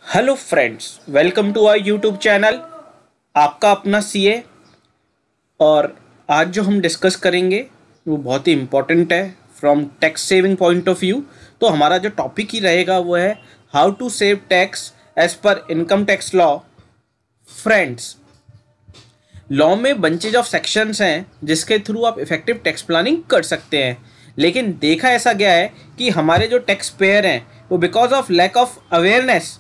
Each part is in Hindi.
Hello friends, welcome to our YouTube channel, आपका अपना सीए। और आज जो हम डिस्कस करेंगे वो बहुत ही इम्पोर्टेंट है from tax saving point of view. तो हमारा जो टॉपिक ही रहेगा वो है how to save tax as per income tax law. Friends, law में बंचेज ऑफ सेक्शंस हैं जिसके थ्रू आप इफेक्टिव टैक्स प्लानिंग कर सकते हैं, लेकिन देखा ऐसा गया है कि हमारे जो टैक्स पेयर हैं वो because of lack of awareness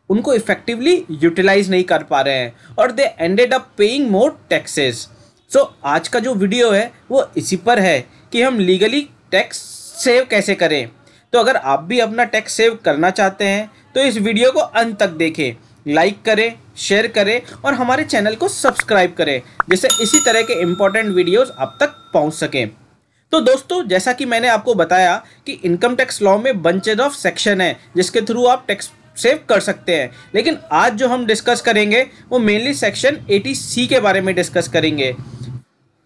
उनको इफेक्टिवली यूटिलाइज नहीं कर पा रहे हैं और they ended up paying more taxes. So आज का जो वीडियो है वो इसी पर है कि हम लीगली टैक्स सेव कैसे करें। तो अगर आप भी अपना टैक्स सेव करना चाहते हैं तो इस वीडियो को अंत तक देखें, लाइक करें, शेयर करें और हमारे चैनल को सब्सक्राइब करें जिससे इसी तरह के इम्पोर्टेंट वीडियोस आप तक पहुंच सकें। तो दोस्तों, जैसा कि मैंने आपको बताया कि इनकम टैक्स लॉ में बंचेज ऑफ सेक्शन है जिसके थ्रू आप टैक्स सेव कर सकते हैं, लेकिन आज जो हम डिस्कस करेंगे वो मेनली सेक्शन 80C के बारे में डिस्कस करेंगे।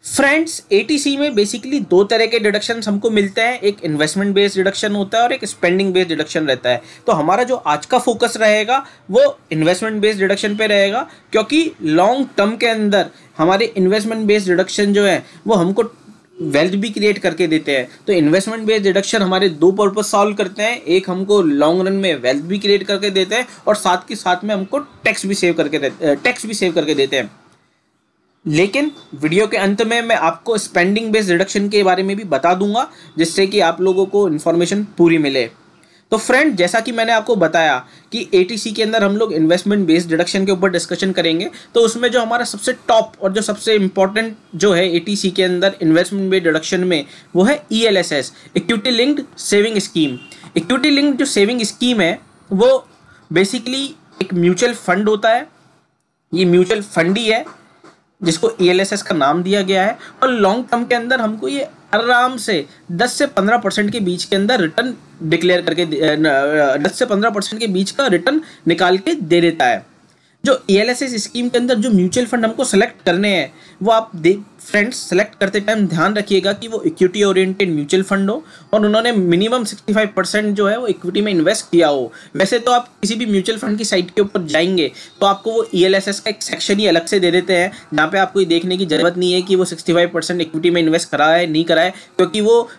फ्रेंड्स, 80C में बेसिकली दो तरह के डिडक्शंस हमको मिलते हैं, एक इन्वेस्टमेंट बेस्ड डिडक्शन होता है और एक स्पेंडिंग बेस्ड डिडक्शन रहता है। तो हमारा जो आज का फोकस रहेगा वो इन्वेस्टमेंट बेस्ड डिडक्शन पे रहेगा, क्योंकि लॉन्ग टर्म के अंदर हमारे इन्वेस्टमेंट बेस्ड डिडक्शन जो है वो हमको वेल्थ भी क्रिएट करके देते हैं। तो इन्वेस्टमेंट बेस्ड डिडक्शन हमारे दो पर्पस सॉल्व करते हैं, एक हमको लॉन्ग रन में वेल्थ भी क्रिएट करके देते हैं और साथ के साथ में हमको टैक्स भी सेव करके देते हैं। लेकिन वीडियो के अंत में मैं आपको स्पेंडिंग बेस्ड डिडक्शन के बारे में भी बता दूंगा जिससे कि आप लोगों को इन्फॉर्मेशन पूरी मिले। तो फ्रेंड, जैसा कि मैंने आपको बताया कि 80C के अंदर हम लोग इन्वेस्टमेंट बेस्ड डिडक्शन के ऊपर डिस्कशन करेंगे, तो उसमें जो हमारा सबसे टॉप और जो सबसे इंपॉर्टेंट जो है 80C के अंदर इन्वेस्टमेंट बेस्ड डिडक्शन में वो है ELSS, equity linked saving scheme. Equity linked जो सेविंग स्कीम है वो बेसिकली एक म्यूचुअल फंड होता है। ये म्यूचुअल फंड ही है जिसको ELSS का नाम दिया गया है और लॉन्ग टर्म के अंदर हमको ये आराम से 10 से 15% के बीच के अंदर रिटर्न डिक्लेयर करके 10 से 15% के बीच का रिटर्न निकाल के दे देता है। जो ELSS स्कीम के अंदर जो म्यूचुअल फंड हमको सेलेक्ट करने हैं वो आप फ्रेंड्स सेलेक्ट करते टाइम ध्यान रखिएगा कि वो इक्विटी ओरिएंटेड म्यूचुअल फंड हो और उन्होंने मिनिमम 65% जो है वो इक्विटी में इन्वेस्ट किया हो। वैसे तो आप किसी भी म्यूचुअल फंड की साइट के ऊपर जाएंगे तो आपको वो ELSS का एक सेक्शन ही अलग से दे देते हैं जहाँ पे आपको ये देखने की जरूरत नहीं है कि वो 65% इक्विटी में इन्वेस्ट करा है नहीं करा है, क्योंकि वो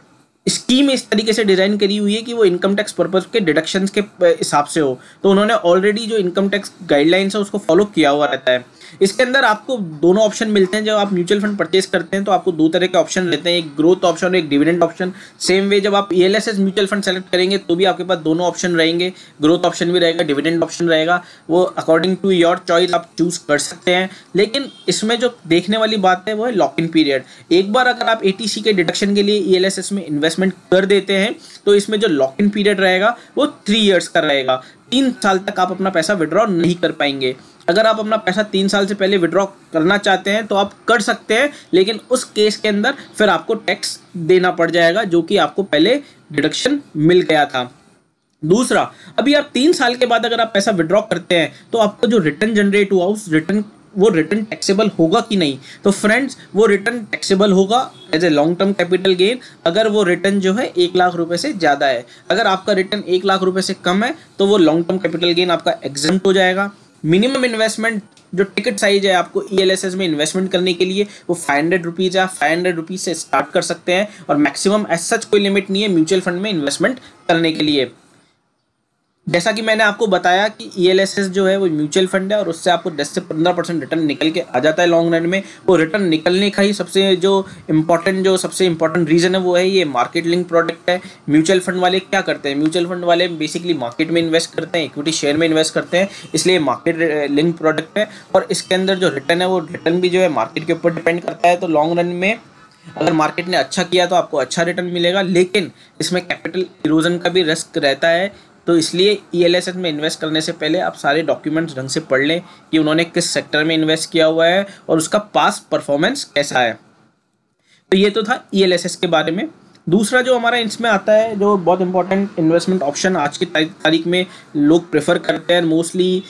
स्कीम इस तरीके से डिजाइन करी हुई है कि वो इनकम टैक्स पर्पस के डिडक्शंस के हिसाब से हो। तो उन्होंने ऑलरेडी जो इनकम टैक्स गाइडलाइंस है उसको फॉलो किया हुआ रहता है। इसके अंदर आपको दोनों ऑप्शन मिलते हैं। जब आप म्यूचुअल फंड परचेस करते हैं तो आपको दो तरह के ऑप्शन रहते हैं, एक ग्रोथ ऑप्शन और एक डिविडेंड ऑप्शन। सेम वे जब आप ELSS म्यूचुअल फंड सेलेक्ट करेंगे तो भी आपके पास दोनों ऑप्शन रहेंगे, ग्रोथ ऑप्शन भी रहेगा, डिविडेंड ऑप्शन रहेगा। वो अकॉर्डिंग टू योर चॉइस आप चूज कर सकते हैं। लेकिन इसमें जो देखने वाली बात है वो है लॉक इन पीरियड। एक बार अगर आप 80C के डिडक्शन के लिए ELSS में इन्वेस्टमेंट कर देते हैं तो इसमें जो लॉक इन पीरियड रहेगा वो 3 इयर्स का रहेगा। 3 साल तक आप अपना पैसा विड्रॉ नहीं कर पाएंगे। अगर आप अपना पैसा 3 साल से पहले विड्रॉ करना चाहते हैं तो आप कर सकते हैं, लेकिन उस केस के अंदर फिर आपको टैक्स देना पड़ जाएगा जो कि आपको पहले डिडक्शन मिल गया था। दूसरा, अभी आप 3 साल के बाद अगर आप पैसा विड्रॉ करते हैं तो आपको जो रिटर्न जनरेट हुआ उस रिटर्न टैक्सेबल होगा कि नहीं। तो फ्रेंड्स, वो रिटर्न टैक्सेबल होगा as a long term capital gain अगर वो रिटर्न जो है 1 लाख रुपए से ज़्यादा है। अगर आपका रिटर्न 1 लाख रुपए से कम है तो वो लॉन्ग टर्म कैपिटल गेन आपका एग्जम्प्ट हो जाएगा। मिनिमम इन्वेस्टमेंट जो टिकट साइज है आपको ELSS में इन्वेस्टमेंट करने के लिए वो 500 रुपीज़ या 500 रुपीज़ से स्टार्ट कर सकते हैं और मैक्सिमम एज सच कोई लिमिट नहीं है म्यूचुअल फंड में इन्वेस्टमेंट करने के लिए। जैसा कि मैंने आपको बताया कि ELSS जो है वो म्यूचुअल फंड है और उससे आपको 10 से 15% रिटर्न निकल के आ जाता है लॉन्ग रन में। वो रिटर्न निकलने का ही सबसे इम्पॉर्टेंट रीज़न है वो है ये मार्केट लिंक प्रोडक्ट है। म्यूचुअल फंड वाले क्या करते हैं, म्यूचुअल फंड वाले बेसिकली मार्केट में इन्वेस्ट करते हैं, इक्विटी शेयर में इन्वेस्ट करते हैं, इसलिए मार्केट लिंक प्रोडक्ट है। और इसके अंदर जो रिटर्न है वो रिटर्न भी जो है मार्केट के ऊपर डिपेंड करता है। तो लॉन्ग रन में अगर मार्केट ने अच्छा किया तो आपको अच्छा रिटर्न मिलेगा, लेकिन इसमें कैपिटल इरोजन का भी रिस्क रहता है। तो इसलिए ELSS में इन्वेस्ट करने से पहले आप सारे डॉक्यूमेंट्स ढंग से पढ़ लें कि उन्होंने किस सेक्टर में इन्वेस्ट किया हुआ है और उसका पास्ट परफॉर्मेंस कैसा है। तो ये तो था ELSS के बारे में। दूसरा जो हमारा इसमें आता है, जो बहुत इंपॉर्टेंट इन्वेस्टमेंट ऑप्शन आज की तारीख में लोग प्रेफर करते हैं, मोस्टली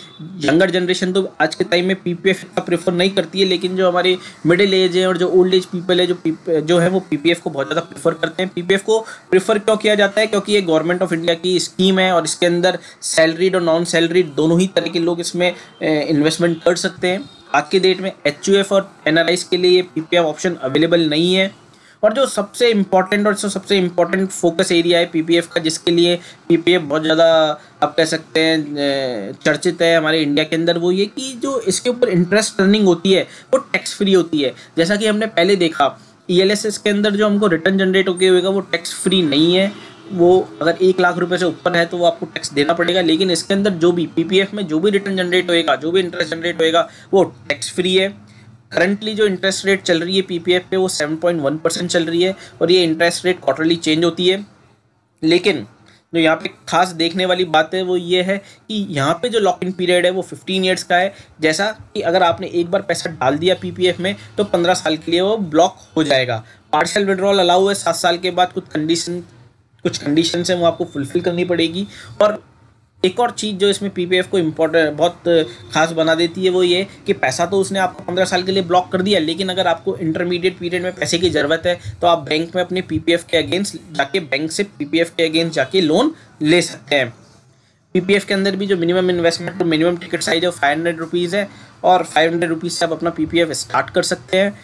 यंगर जनरेशन तो आज के टाइम में पीपीएफ का प्रेफर नहीं करती है, लेकिन जो हमारे मिडिल एज है और जो ओल्ड एज पीपल है जो है वो पीपीएफ को बहुत ज़्यादा प्रेफर करते हैं। पीपीएफ को प्रेफर क्यों किया जाता है? क्योंकि ये गवर्नमेंट ऑफ इंडिया की स्कीम है और इसके अंदर सैलरीड और नॉन सैलरीड दोनों ही तरह के लोग इसमें इन्वेस्टमेंट कर सकते हैं। आज के डेट में एचयूएफ और एनआरआईज के लिए ये पीपीएफ ऑप्शन अवेलेबल नहीं है। और जो सबसे इम्पोर्टेंट फोकस एरिया है पीपीएफ का, जिसके लिए पीपीएफ बहुत ज़्यादा आप कह सकते हैं चर्चित है हमारे इंडिया के अंदर, वो ये कि जो इसके ऊपर इंटरेस्ट अर्निंग होती है वो टैक्स फ्री होती है। जैसा कि हमने पहले देखा ईएलएसएस के अंदर जो हमको रिटर्न जनरेट होकर होगा वो टैक्स फ्री नहीं है। वो अगर 1 लाख रुपए से ऊपर है तो वो आपको टैक्स देना पड़ेगा, लेकिन इसके अंदर जो भी पीपीएफ में जो भी रिटर्न जनरेट होएगा, जो भी इंटरेस्ट जनरेट होएगा वो टैक्स फ्री है। करंटली जो इंटरेस्ट रेट चल रही है पीपीएफ पे वो 7.1% चल रही है और ये इंटरेस्ट रेट क्वार्टरली चेंज होती है। लेकिन जो यहाँ पे खास देखने वाली बात है वो ये है कि यहाँ पे जो लॉक इन पीरियड है वो 15 ईयर्स का है। जैसा कि अगर आपने एक बार पैसा डाल दिया पीपीएफ में तो 15 साल के लिए वो ब्लॉक हो जाएगा। पार्शियल विड्रॉल अलाउ है 7 साल के बाद, कुछ कंडीशन है वो आपको फुलफिल करनी पड़ेगी। और एक और चीज़ जो इसमें पीपीएफ को बहुत खास बना देती है वो ये कि पैसा तो उसने आपको 15 साल के लिए ब्लॉक कर दिया, लेकिन अगर आपको इंटरमीडिएट पीरियड में पैसे की ज़रूरत है तो आप बैंक में अपने पीपीएफ के अगेंस्ट जाके बैंक से पीपीएफ के अगेंस्ट जाके लोन ले सकते हैं। पीपीएफ के अंदर भी जो मिनिमम इन्वेस्टमेंट और मिनिमम टिकट साइज है 500 रुपीज़ है और 500 रुपीज़ से आप अपना पीपीएफ स्टार्ट कर सकते हैं।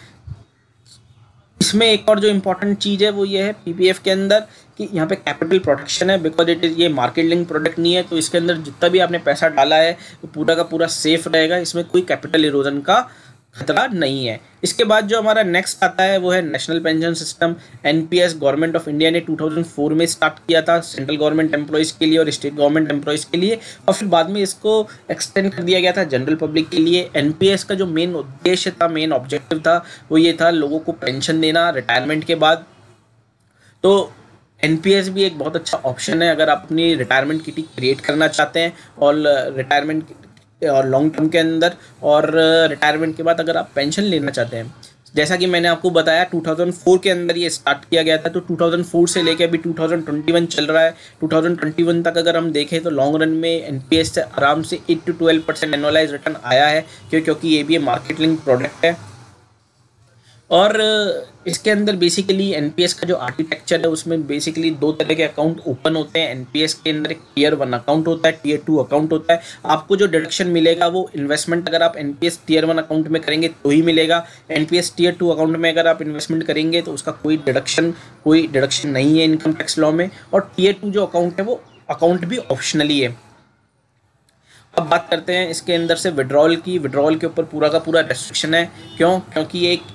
इसमें एक और जो इम्पोर्टेंट चीज़ है वो ये है पीपीएफ के अंदर कि यहाँ पे कैपिटल प्रोटेक्शन है, बिकॉज इट इज़ ये मार्केट लिंक प्रोडक्ट नहीं है, तो इसके अंदर जितना भी आपने पैसा डाला है वो पूरा का पूरा सेफ रहेगा, इसमें कोई कैपिटल इरोजन का खतरा नहीं है। इसके बाद जो हमारा नेक्स्ट आता है वो है national pension system. NPS government of India ने 2004 में स्टार्ट किया था सेंट्रल गवर्नमेंट एम्प्लॉयज़ के लिए और स्टेट गवर्नमेंट एम्प्लॉयज़ के लिए, और फिर बाद में इसको एक्सटेंड कर दिया गया था जनरल पब्लिक के लिए। एनपीएस का जो मेन उद्देश्य था, मेन ऑब्जेक्टिव था वो ये था लोगों को पेंशन देना रिटायरमेंट के बाद। तो एनपीएस भी एक बहुत अच्छा ऑप्शन है अगर आप अपनी रिटायरमेंट किटी क्रिएट करना चाहते हैं और रिटायरमेंट और लॉन्ग टर्म के अंदर, और रिटायरमेंट के बाद अगर आप पेंशन लेना चाहते हैं। जैसा कि मैंने आपको बताया 2004 के अंदर ये स्टार्ट किया गया था, तो 2004 से लेके अभी 2021 चल रहा है। 2021 तक अगर हम देखें तो लॉन्ग रन में एनपीएस से आराम से 8 to 12% एनुअलाइज रिटर्न आया है, क्योंकि ये भी मार्केट लिंक प्रोडक्ट है। और इसके अंदर बेसिकली एनपीएस का जो आर्किटेक्चर है उसमें बेसिकली 2 तरह के अकाउंट ओपन होते हैं। एनपीएस के अंदर एक टियर 1 अकाउंट होता है, टियर 2 अकाउंट होता है। आपको जो डिडक्शन मिलेगा वो इन्वेस्टमेंट अगर आप एनपीएस टियर 1 अकाउंट में करेंगे तो ही मिलेगा। एनपीएस टियर 2 अकाउंट में अगर आप इन्वेस्टमेंट करेंगे तो उसका कोई डिडक्शन नहीं है इनकम टैक्स लॉ में। और टियर 2 जो अकाउंट है वो अकाउंट भी ऑप्शनली है। अब बात करते हैं इसके अंदर से विड्रॉल की। विड्रॉल के ऊपर पूरा का पूरा रेस्ट्रिक्शन है। क्योंकि ये एक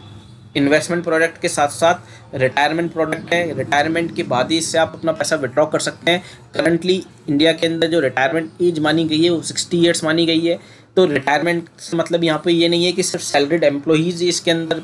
इन्वेस्टमेंट प्रोडक्ट के साथ साथ रिटायरमेंट प्रोडक्ट है। रिटायरमेंट के बाद ही इससे आप अपना पैसा विड्रॉ कर सकते हैं। करंटली इंडिया के अंदर जो रिटायरमेंट एज मानी गई है वो 60 ईयर्स मानी गई है। तो रिटायरमेंट से मतलब यहाँ पे ये नहीं है कि सिर्फ सैलरीड एम्प्लॉयज़ इसके अंदर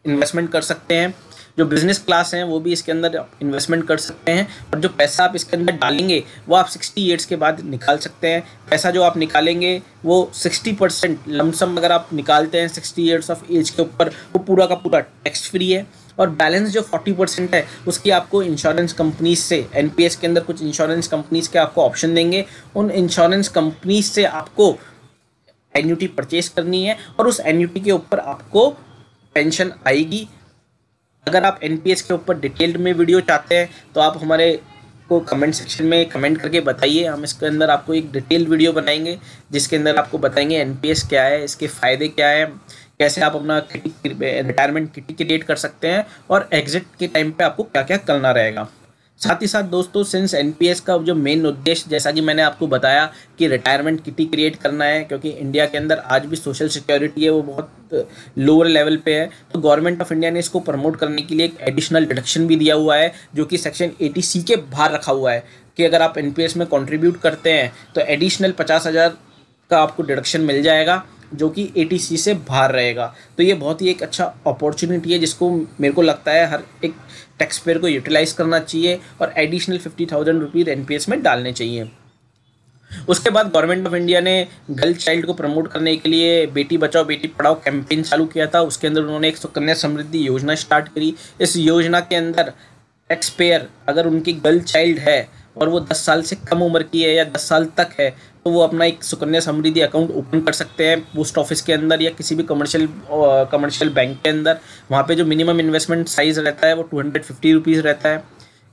इन्वेस्टमेंट कर सकते हैं, जो बिजनेस क्लास हैं वो भी इसके अंदर इन्वेस्टमेंट कर सकते हैं। और जो पैसा आप इसके अंदर डालेंगे वो आप 60 ईयर्स के बाद निकाल सकते हैं। पैसा जो आप निकालेंगे वो 60% लमसम अगर आप निकालते हैं 60 ईयर्स ऑफ एज के ऊपर, वो पूरा का पूरा टैक्स फ्री है। और बैलेंस जो 40% है उसकी आपको इंश्योरेंस कंपनीज से, एनपीएस के अंदर कुछ इंश्योरेंस कंपनीज के आपको ऑप्शन देंगे। उन इंश्योरेंस कंपनीज से आपको एन्युटी परचेज करनी है और उस एन्युटी के ऊपर आपको पेंशन आएगी। अगर आप एनपीएस के ऊपर डिटेल्ड में वीडियो चाहते हैं तो आप हमारे को कमेंट सेक्शन में कमेंट करके बताइए, हम इसके अंदर आपको एक डिटेल्ड वीडियो बनाएंगे जिसके अंदर आपको बताएंगे एनपीएस क्या है, इसके फ़ायदे क्या है, कैसे आप अपना रिटायरमेंट किटी क्रिएट कर सकते हैं और एग्जिट के टाइम पे आपको क्या क्या करना रहेगा। साथ ही साथ दोस्तों, सिंस एनपीएस का जो मेन उद्देश्य जैसा कि मैंने आपको बताया कि रिटायरमेंट किटी क्रिएट करना है, क्योंकि इंडिया के अंदर आज भी सोशल सिक्योरिटी है वो बहुत लोअर लेवल पे है, तो गवर्नमेंट ऑफ इंडिया ने इसको प्रमोट करने के लिए एक एडिशनल डिडक्शन भी दिया हुआ है जो कि सेक्शन 80C के बाहर रखा हुआ है कि अगर आप एनपीएस में कंट्रीब्यूट करते हैं तो एडिशनल 50,000 का आपको डिडक्शन मिल जाएगा जो कि 80C से बाहर रहेगा। तो ये बहुत ही एक अच्छा अपॉर्चुनिटी है जिसको मेरे को लगता है हर एक टैक्स पेयर को यूटिलाइज करना चाहिए और एडिशनल 50,000 रुपीज़ एनपीएस में डालने चाहिए। उसके बाद गवर्नमेंट ऑफ इंडिया ने गर्ल चाइल्ड को प्रमोट करने के लिए बेटी बचाओ बेटी पढ़ाओ कैंपेन चालू किया था। उसके अंदर उन्होंने एक सुकन्या समृद्धि योजना स्टार्ट करी। इस योजना के अंदर टैक्स पेयर अगर उनकी गर्ल चाइल्ड है और वो 10 साल से कम उम्र की है या 10 साल तक है, तो वो अपना एक सुकन्या समृद्धि अकाउंट ओपन कर सकते हैं पोस्ट ऑफिस के अंदर या किसी भी कमर्शियल बैंक के अंदर। वहाँ पे जो मिनिमम इन्वेस्टमेंट साइज रहता है वो 250 रुपीज़ रहता है।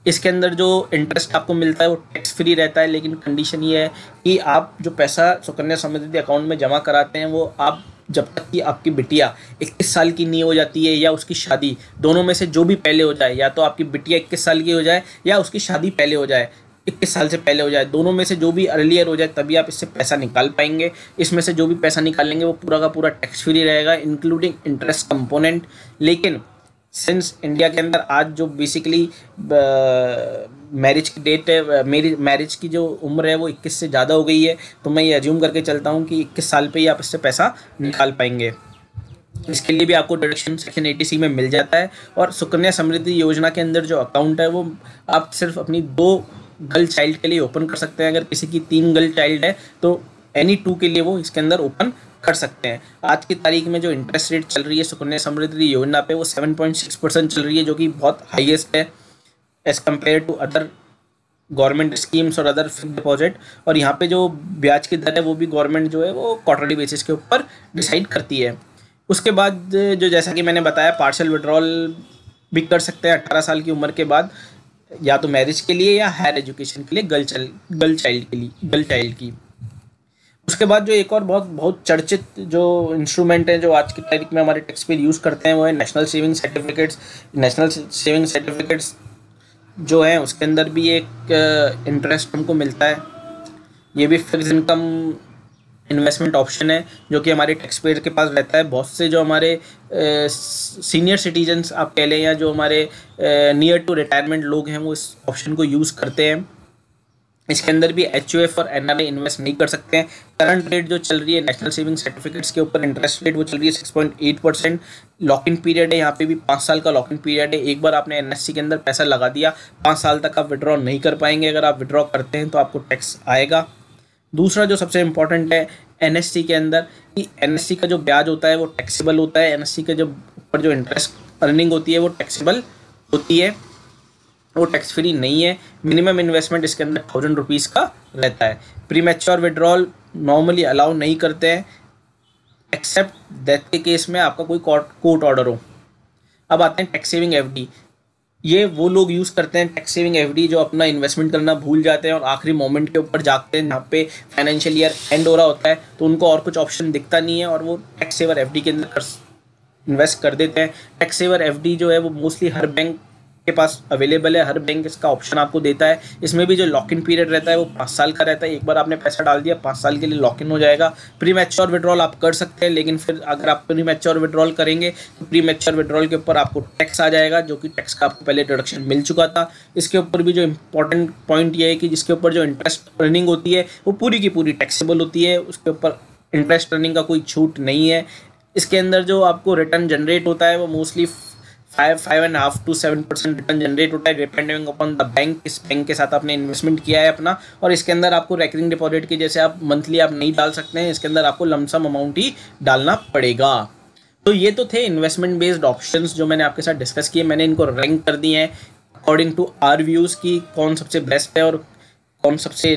इसके अंदर जो इंटरेस्ट आपको मिलता है वो टैक्स फ्री रहता है, लेकिन कंडीशन ये है कि आप जो पैसा सुकन्या समृद्धि अकाउंट में जमा कराते हैं वो आप जब तक कि आपकी बिटिया 21 साल की नहीं हो जाती है या उसकी शादी, दोनों में से जो भी पहले हो जाए, या तो आपकी बिटिया 21 साल की हो जाए या उसकी शादी पहले हो जाए, 21 साल से पहले हो जाए, दोनों में से जो भी अर्लियर हो जाए तभी आप इससे पैसा निकाल पाएंगे। इसमें से जो भी पैसा निकालेंगे वो पूरा का पूरा टैक्स फ्री रहेगा, इंक्लूडिंग इंटरेस्ट कंपोनेंट। लेकिन सिंस इंडिया के अंदर आज जो बेसिकली मैरिज की डेट है, मेरी मैरिज की जो उम्र है वो 21 से ज़्यादा हो गई है, तो मैं ये अज्यूम करके चलता हूँ कि 21 साल पे ही आप इससे पैसा निकाल पाएंगे। इसके लिए भी आपको डिडक्शन सेक्शन 80C में मिल जाता है। और सुकन्या समृद्धि योजना के अंदर जो अकाउंट है वो आप सिर्फ अपनी 2 गर्ल चाइल्ड के लिए ओपन कर सकते हैं। अगर किसी की 3 गर्ल चाइल्ड है तो एनी 2 के लिए वो इसके अंदर ओपन कर सकते हैं। आज की तारीख में जो इंटरेस्ट रेट चल रही है सुकन्या समृद्धि योजना पे वो 7.6% चल रही है, जो कि बहुत हाईएस्ट है as compare to other government schemes और अदर फिक्स्ड डिपॉजिट। और यहाँ पे जो ब्याज की दर है वो भी गवर्नमेंट जो है वो क्वार्टरली बेसिस के ऊपर डिसाइड करती है। उसके बाद जो जैसा कि मैंने बताया पार्शियल विड्रॉल भी कर सकते हैं 18 साल की उम्र के बाद, या तो मैरिज के लिए या हायर एजुकेशन के लिए गर्ल चाइल्ड की। उसके बाद जो एक और बहुत चर्चित जो इंस्ट्रूमेंट है जो आज की तारीख में हमारे टैक्स पेयर यूज़ करते हैं वो है national saving certificates. National saving certificates जो है उसके अंदर भी एक इंटरेस्ट हमको मिलता है। ये भी फिक्स इनकम इन्वेस्टमेंट ऑप्शन है जो कि हमारे टैक्स पेयर के पास रहता है। बहुत से जो हमारे सीनियर सिटीजन्स आप कह लें या जो हमारे नियर टू रिटायरमेंट लोग हैं वो इस ऑप्शन को यूज़ करते हैं। इसके अंदर भी HUF और NRI इन्वेस्ट नहीं कर सकते हैं। करंट रेट जो चल रही है नेशनल सेविंग सर्टिफिकेट्स के ऊपर इंटरेस्ट रेट वो चल रही है 6.8%। लॉक इन पीरियड है, यहाँ पे भी 5 साल का लॉक इन पीरियड है। एक बार आपने NSC के अंदर पैसा लगा दिया 5 साल तक आप विड्रॉ नहीं कर पाएंगे। अगर आप विड्रॉ करते हैं तो आपको टैक्स आएगा। दूसरा जो सबसे इम्पॉर्टेंट है NSC के अंदर कि NSC का जो ब्याज होता है वो टैक्सेबल होता है। NSC के जो ऊपर जो इंटरेस्ट अर्निंग होती है वो टैक्सेबल होती है, वो टैक्स फ्री नहीं है। मिनिमम इन्वेस्टमेंट इसके अंदर 1000 रुपीज़ का रहता है। प्रीमैच्योर विड्रॉल नॉर्मली अलाउ नहीं करते हैं एक्सेप्ट डेथ के केस में आपका कोई कोर्ट ऑर्डर हो। अब आते हैं टैक्स सेविंग FD। ये वो लोग यूज़ करते हैं टैक्स सेविंग FD जो अपना इन्वेस्टमेंट करना भूल जाते हैं और आखिरी मोमेंट के ऊपर जागते हैं जहाँ पे फाइनेंशियल ईयर एंड हो रहा होता है, तो उनको और कुछ ऑप्शन दिखता नहीं है और वो टैक्स सेवर FD के अंदर इन्वेस्ट कर देते हैं। टैक्स सेवर FD जो है वो मोस्टली हर बैंक के पास अवेलेबल है, हर बैंक इसका ऑप्शन आपको देता है। इसमें भी जो लॉक इन पीरियड रहता है वो 5 साल का रहता है। एक बार आपने पैसा डाल दिया 5 साल के लिए लॉक इन हो जाएगा। प्री मैच्योर विड्रॉल आप कर सकते हैं, लेकिन फिर अगर आप प्री मैच्योर विड्रॉल करेंगे तो प्री मैच्योर विड्रॉल के ऊपर आपको टैक्स आ जाएगा, जो कि टैक्स का आपको पहले डिडक्शन मिल चुका था। इसके ऊपर भी जो इंपॉर्टेंट पॉइंट ये है कि जिसके ऊपर जो इंटरेस्ट अर्निंग होती है वो पूरी की पूरी टैक्सेबल होती है, उसके ऊपर इंटरेस्ट अर्निंग का कोई छूट नहीं है। इसके अंदर जो आपको रिटर्न जनरेट होता है वो मोस्टली 5.5 to 7% रिटर्न जनरेट होता है डिपेंडिंग अपॉन द बैंक, किस बैंक के साथ आपने इन्वेस्टमेंट किया है अपना। और इसके अंदर आपको रेकरिंग डिपॉजिट की जैसे आप मंथली आप नहीं डाल सकते हैं, इसके अंदर आपको लमसम अमाउंट ही डालना पड़ेगा। तो ये तो थे इन्वेस्टमेंट बेस्ड ऑप्शंस जो मैंने आपके साथ डिस्कस किए। मैंने इनको रैंक कर दिए हैं अकॉर्डिंग टू आर व्यूज़ की कौन सबसे बेस्ट है और कौन सबसे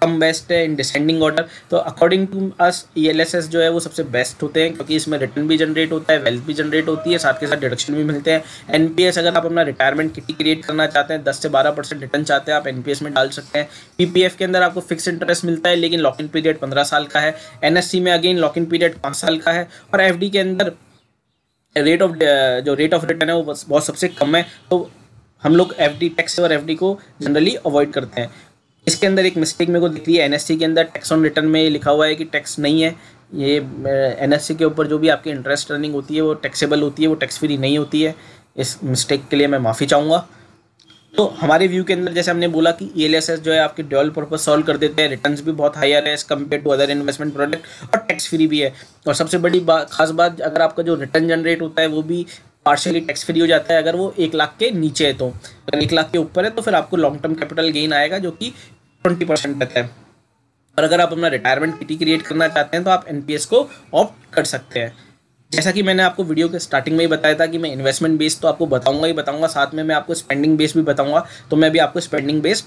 कम बेस्ट है इन डिसेंडिंग ऑर्डर। तो अकॉर्डिंग टू अस ELSS जो है वो सबसे बेस्ट होते हैं क्योंकि इसमें रिटर्न भी जनरेट होता है, वेल्थ भी जनरेट होती है, साथ के साथ डिडक्शन भी मिलते हैं। NPS अगर आप अपना रिटायरमेंट किटी क्रिएट करना चाहते हैं, 10 से 12% रिटर्न चाहते हैं, आप NPS में डाल सकते हैं। PPF के अंदर आपको फिक्स इंटरेस्ट मिलता है लेकिन लॉक इन पीरियड 15 साल का है। NSC में अगेन लॉक इन पीरियड 5 साल का है। और FD के अंदर रेट ऑफ रिटर्न है वो बहुत सबसे कम है, तो हम लोग FD टैक्स और FD को जनरली अवॉइड करते हैं। इसके अंदर एक मिस्टेक मेरे को दिख रही है, NSC के अंदर टैक्स ऑन रिटर्न में लिखा हुआ है कि टैक्स नहीं है। ये NSC के ऊपर जो भी आपकी इंटरेस्ट अर्निंग होती है वो टैक्सेबल होती है, वो टैक्स फ्री नहीं होती है। इस मिस्टेक के लिए मैं माफ़ी चाहूँगा। तो हमारे व्यू के अंदर जैसे हमने बोला कि ELSS जो है आपके ड्यूअल पर्पस सॉल्व कर देते हैं, रिटर्न्स भी बहुत हायर है as compare to other investment product और टैक्स फ्री भी है। और सबसे बड़ी खास बात, अगर आपका जो रिटर्न जनरेट होता है वो भी पार्शियली टैक्स फ्री हो जाता है अगर वो 1 लाख के नीचे है। तो अगर 1 लाख के ऊपर है तो फिर आपको लॉन्ग टर्म कैपिटल गेन आएगा जो कि 20% रहता है। और अगर आप अपना रिटायरमेंट किटी क्रिएट करना चाहते हैं तो आप NPS को ऑप्ट कर सकते हैं। जैसा कि मैंने आपको वीडियो के स्टार्टिंग में ही बताया था कि मैं इन्वेस्टमेंट बेस्ड तो आपको बताऊंगा ही बताऊंगा, साथ में मैं आपको स्पेंडिंग बेस्ड भी बताऊंगा। तो मैं भी आपको स्पेंडिंग बेस्ड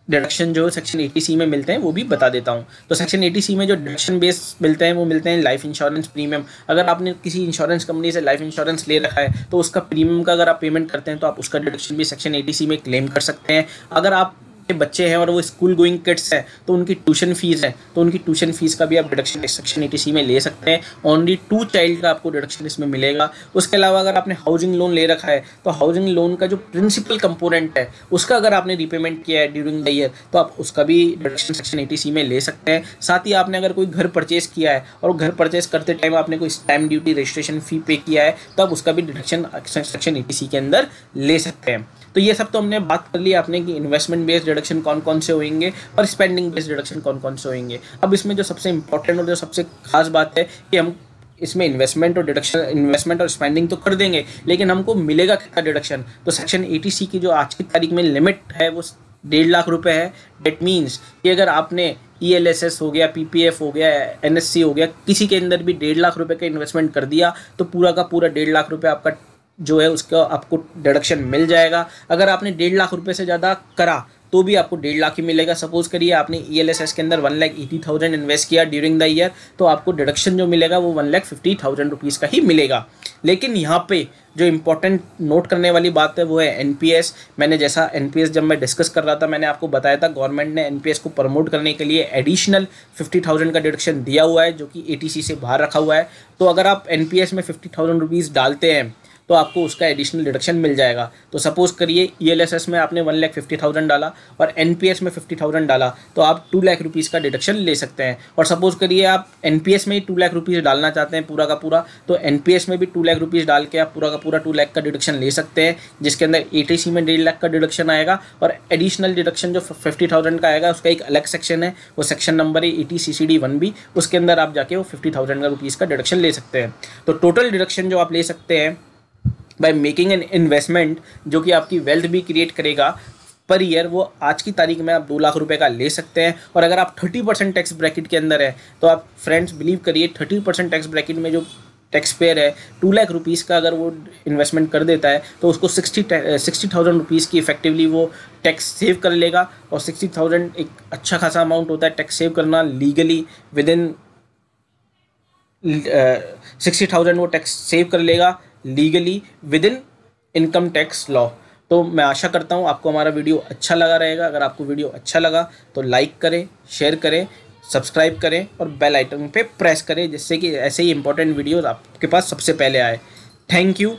डिडक्शन जो सेक्शन 80C में मिलते हैं वो भी बता देता हूँ। तो सेक्शन 80C में जो डिडक्शन बेस मिलते हैं वो मिलते हैं लाइफ इंश्योरेंस प्रीमियम। अगर आपने किसी इंश्योरेंस कंपनी से लाइफ इंश्योरेंस ले रखा है तो उसका प्रीमियम का अगर आप पेमेंट करते हैं तो आप उसका डिडक्शन भी सेक्शन 80C में क्लेम कर सकते हैं। अगर आप के बच्चे हैं और वो स्कूल गोइंग किड्स हैं तो उनकी ट्यूशन फीस है, तो उनकी ट्यूशन फीस का भी आप डिडक्शन सेक्शन 80C में ले सकते हैं। ओनली 2 चाइल्ड का आपको डिडक्शन इसमें मिलेगा। उसके अलावा अगर आपने हाउसिंग लोन ले रखा है तो हाउसिंग लोन का जो प्रिंसिपल कंपोनेंट है उसका अगर आपने रिपेमेंट किया है ड्यूरिंग द ईयर तो आप उसका भी डिडक्शन सेक्शन 80C में ले सकते हैं। साथ ही आपने अगर कोई घर परचेज किया है और घर परचेज करते टाइम आपने कोई स्टैम्प ड्यूटी रजिस्ट्रेशन फी पे किया है तो आप उसका भी डिडक्शन सेक्शन 80C के अंदर ले सकते हैं। तो ये सब तो हमने बात कर ली आपने कि इन्वेस्टमेंट बेस्ड डिडक्शन कौन कौन से होंगे और स्पेंडिंग बेस्ड डिडक्शन कौन कौन से होंगे। अब इसमें जो सबसे इंपॉर्टेंट और जो सबसे खास बात है कि हम इसमें इन्वेस्टमेंट और डिडक्शन, इन्वेस्टमेंट और स्पेंडिंग तो कर देंगे लेकिन हमको मिलेगा कितना डिडक्शन। तो सेक्शन 80C की जो आज की तारीख में लिमिट है वो 1.5 लाख रुपए है। डेट मीन्स कि अगर आपने ELSS हो गया, PPF हो गया, NSC हो गया, किसी के अंदर भी 1.5 लाख रुपए का इन्वेस्टमेंट कर दिया तो पूरा का पूरा 1.5 लाख रुपए आपका जो है उसका आपको डिडक्शन मिल जाएगा। अगर आपने 1.5 लाख रुपए से ज़्यादा करा तो भी आपको 1.5 लाख ही मिलेगा। सपोज करिए आपने ELSS के अंदर 1,80,000 इन्वेस्ट किया ड्यूरिंग द ईयर तो आपको डिडक्शन जो मिलेगा वो 1,50,000 रुपीज़ का ही मिलेगा। लेकिन यहाँ पे जो इंपॉर्टेंट नोट करने वाली बात है वो है NPS। मैंने जैसा NPS जब मैं डिस्कस कर रहा था मैंने आपको बताया था गवर्नमेंट ने NPS को प्रमोट करने के लिए एडिशनल 50,000 का डिडक्शन दिया हुआ है जो कि 80C से बाहर रखा हुआ है। तो अगर आप NPS में 50,000 रुपीज़ डालते हैं तो आपको उसका एडिशनल डिडक्शन मिल जाएगा। तो सपोज करिए ELSS में आपने 1,50,000 डाला और NPS में 50,000 डाला तो आप 2 लाख रुपीज़ का डिडक्शन ले सकते हैं। और सपोज करिए आप NPS में ही 2 लाख रुपीज़ डालना चाहते हैं पूरा का पूरा तो NPS में भी 2 लाख रुपीज़ डाल के आप पूरा का पूरा 2 लाख का डिडक्शन ले सकते हैं, जिसके अंदर 80C में 1.5 लाख का डिडक्शन आएगा और एडिशनल डिडक्शन जो 50,000 का आएगा उसका एक अलग सेक्शन है, वो सेक्शन नंबर है 80 CCD 1B, उसके अंदर आप जाके वो 50,000 का रुपीज़ का डिडक्शन ले सकते हैं। तो टोटल डिडक्शन जो आप ले सकते हैं बाय मेकिंग एन इन्वेस्टमेंट जो कि आपकी वेल्थ भी क्रिएट करेगा पर ईयर, वो आज की तारीख में आप 2 लाख रुपए का ले सकते हैं। और अगर आप 30% टैक्स ब्रैकेट के अंदर है तो आप फ्रेंड्स बिलीव करिए 30% टैक्स ब्रैकेट में जो टैक्स पेयर है 2 लाख रुपीज़ का अगर वो इन्वेस्टमेंट कर देता है तो उसको 60,000 रुपीज़ की इफेक्टिवली वो टैक्स सेव कर लेगा। और 60,000 एक अच्छा खासा अमाउंट होता है टैक्स सेव करना लीगली विद इन 60,000 वो टैक्स सेव कर लेगा legally with in income tax law. तो मैं आशा करता हूँ आपको हमारा वीडियो अच्छा लगा रहेगा। अगर आपको वीडियो अच्छा लगा तो लाइक करें, शेयर करें, सब्सक्राइब करें और बेल आइकन पे प्रेस करें जिससे कि ऐसे ही इंपॉर्टेंट वीडियोस आपके पास सबसे पहले आए। Thank you.